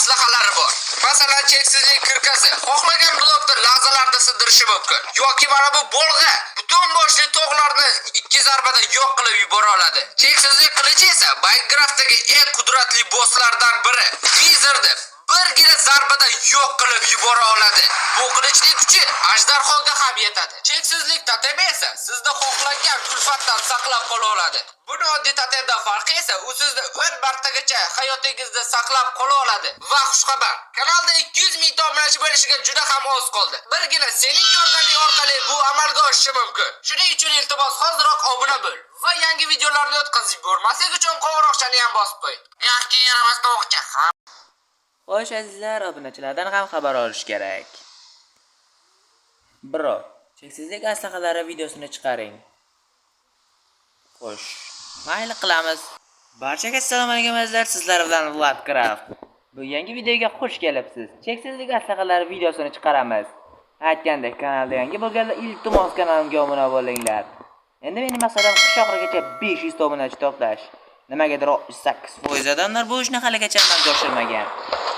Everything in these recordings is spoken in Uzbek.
aslahalari bor. Masalan, cheksizlik kirkasi xohlagan blokni lahzalarda sindirishi mumkin. Yoki mana bu bolg'a butun boshli tog'larni 2 zarbada yo'q qilib yubora oladi. Cheksizlik qilichi esa Minecraftdagi eng qudratli bosslardan biri. Wizardni birgina zarbada yo'q qilib yubora oladi. Bu qilichning kuchi ajdarhoga ham yetadi. Cheksizlik totemi esa sizni xohlagan kulfatdan saqlab qola oladi. Buni oddiy totemdan farqi esa u sizni 10 martagacha hayotingizda saqlab qola oladi. Va xushxabar, kanalda 200 ming obunachi bo'lishiga juda ham oz qoldi. Birgina sening yordaming orqali bu amalga oshishi mumkin. Shuning uchun iltimos hozirroq obuna bo'l va yangi videolarni o'tkazib ko'rmaslik uchun qo'ng'iroqchani ham bosib qo'ying. Yoki yaramasdan o'qcha. Xo'sh azizlar, obunachilardan ham xabar olish kerak. Bro, cheksizlik aslahalari videosini chiqaring. Xo'sh, mayli qilamiz. Barchaga assalomu alaykum azizlar, sizlar bilan Vladcraft. Bu yangi videoga xush kelibsiz. Cheksizlik aslahalari videosini chiqaramiz. Aytgandek, kanalda yangi bo'lganlar iltimos kanalimga obuna bo'linglar. Endi mening maqsadim qish oxirigacha 500 ta obunachi to'plash. Nimagadir 68% odamlar bu ishni haligacha amalga oshirmagan.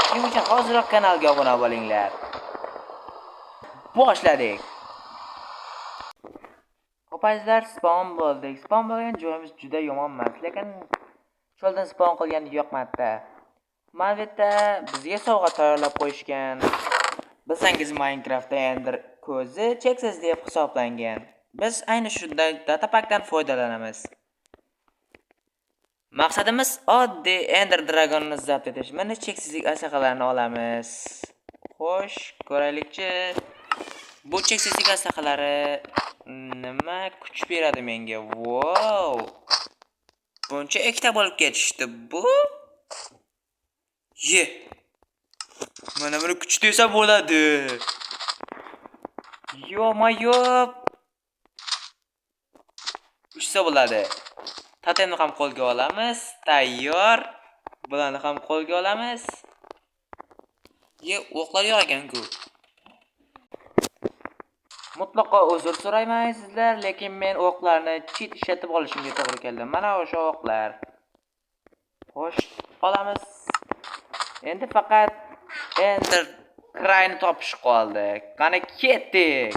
Shuning uchun hozirroq kanalga obuna bo'linglar. Boshladik. Opazlar spawn bo'ldik. Spawn bo'lgan joyimiz juda yomon emas, lekin cho'ldan spawn qilgani yoqmadi. Malvetda bizga sovg'a tayyorlab qo'yishgan. Bilsangiz Minecraftda Ender ko'zi cheksiz deb hisoblangan. Biz ayni shunday datapakdan foydalanamiz. Maqsadimiz oddiy Ender Dragonni zabt etish. Mana cheksizlik aslahalarini olamiz. Xo'sh, ko'raylikchi. Bu cheksizlik aslahalari nima kuch beradi menga? Wow! Buncha ikkita bo'lib ketishdi bu. Ye. Mana buni kuch desa bo'ladi. Yo-mayo. Uchsa bo'ladi. Totemni ham qo'lga olamiz. Tayyor. Bularni ham qo'lga olamiz. Ye, o'qlar yo'q ekan-ku. Mutlaqo uzr so'rayman sizlar, lekin men o'qlarni cheat ishlatib olishimga to'g'ri keldi. Mana o'sha o'qlar. Xo'sh, olamiz. Endi faqat Ender Crayni topish qoldi. Qani ketdik.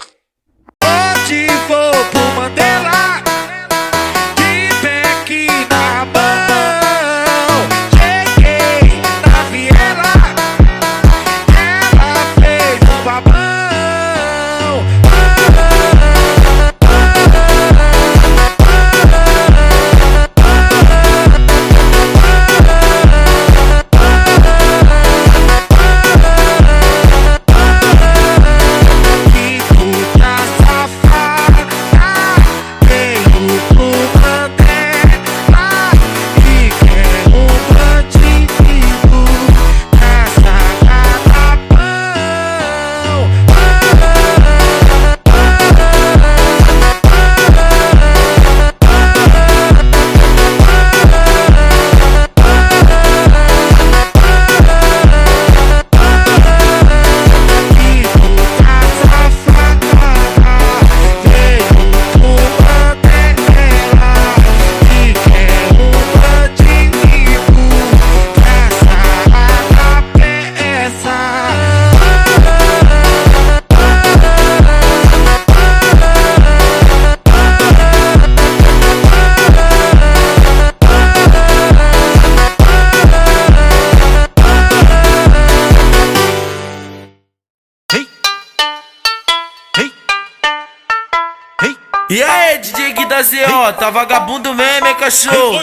E aí, DJ Gui da ZO, tá vagabundo mesmo, hein, cachorro?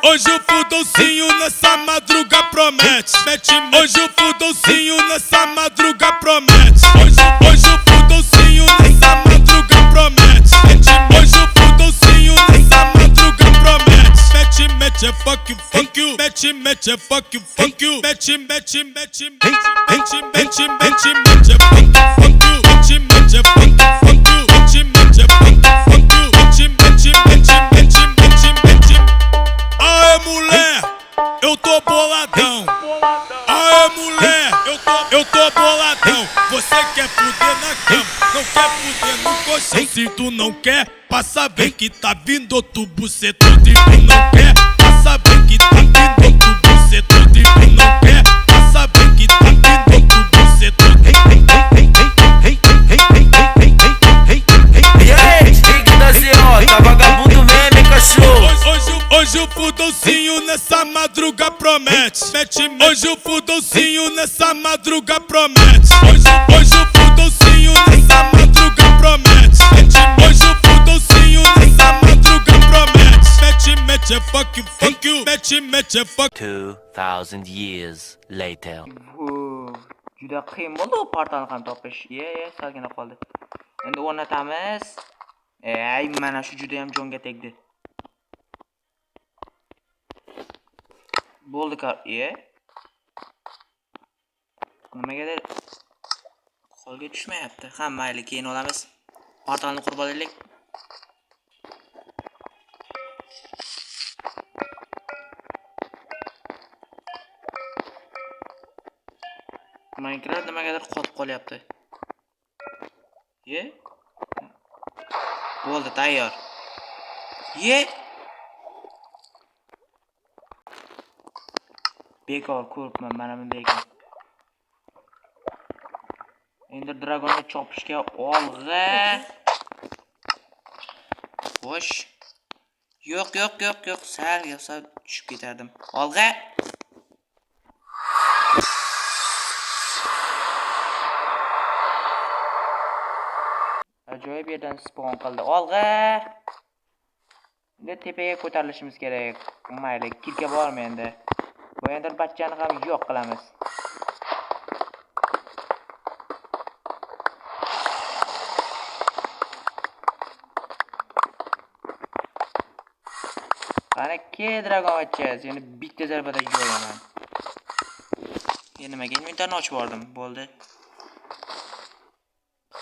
Hoje o fudolcinho nessa madruga promete. Hoje o fudolcinho nessa madruga promete. Hoje o fudolcinho nessa madruga promete. Hoje o fudolcinho nessa madruga promete. Mete é fuck you. Mete é fuck you. Mete é fuck you. Mete é fuck you. Aê mulher, eu tô boladão. Aê mulher, eu tô boladão. Você quer fuder na cama, não quer fuder no colchão. Se tu não quer, passa bem que tá vindo outro bucetudo. E tu não quer, passa bem que tá vindo outro bucetudo. E tu não quer, passa bem que Hoje o fudolcinho nessa madruga promete. Hoje o fudolcinho nessa madruga promete. Hoje o fudolcinho nessa madruga promete. Hoje o fudolcinho nessa madruga promete. Mete é fuck you. Mete é fuck. 2000 years later. Juda qiyin bo'ldi u portalni ham topish. Salgina qoldi. Endi o'rnatamiz. Ay, mana shu juda ham jonga tegdi. Bo'ldi kar. Nimagadir qo'lga tushmayapti. Ha, mayli, keyin olamiz. Portalni qurib olaylik. Minecraft nimagadir qotib qolyapti. Bo'ldi, tayyor. Bekor ko'ribman, mana bunday ekan. Endi dragonni chopishga olg'a. Xo'sh. Yo'q, sal tushib ketardim. Olg'a. Ajoyib yerdan spawn qildi. Olg'a. Endi tepaga ko'tarilishimiz kerak. Mayli, kilga borma endi. Bu endi bachchani ham yo'q qilamiz. Qani ke dragon bachcha, seni bitta zarbada yo'yaman. Nimaga inventarni ochib bordim, bo'ldi.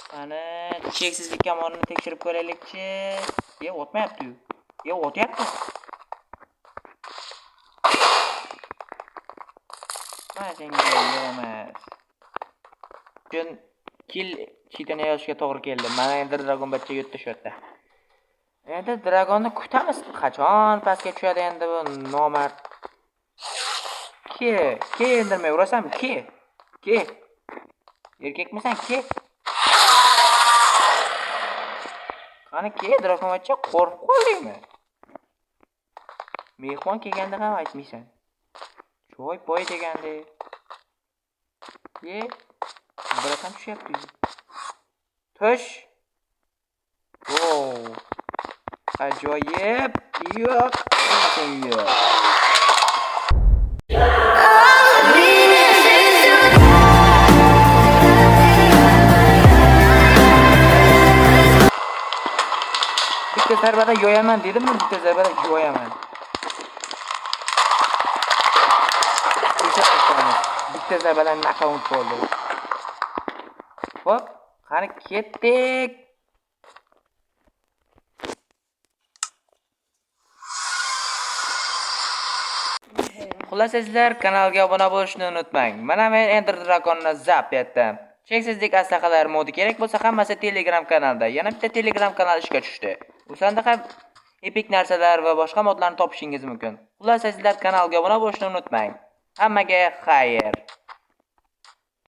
Qani cheksizlik kamonini tekshirib ko'raylikchi. O'tmayapti-yu. O'tyapti. Mana senga yo'qmas. Chun kill chitini yozishga to'g'ri keldi. Mana endi dragon bachcha yutdi shu yerda. Endi dragonni kutamiz. Qachon pastga tushadi endi bu nomard. Ke endirmay urasan, ke. Erkakmisan, ke? Qani ke dragon bachcha, qo'rqib qoldingmi? Mehmon kelganda ham aytmaysan. Choy boy degandi. Birazdan tushyapti. Tush. Ajoyib. Yo'q. Bitta zarbada yo'yaman dedim-mi? Bitta zarbada yo'yaman. Bitta zarbadan knockout bo'ldi. Hop, qani ketdik. Xullas sizlar kanalga obuna bo'lishni unutmang. Mana men Ender Dragonni zap etdim. Cheksizlik aslaqalar modi kerak bo'lsa hammasi Telegram kanalda. Yana bitta Telegram kanal ishga tushdi. O'shanda ham epik narsalar va boshqa modlarni topishingiz mumkin. Xullas sizlar kanalga obuna bo'lishni unutmang. Hammaga xayr.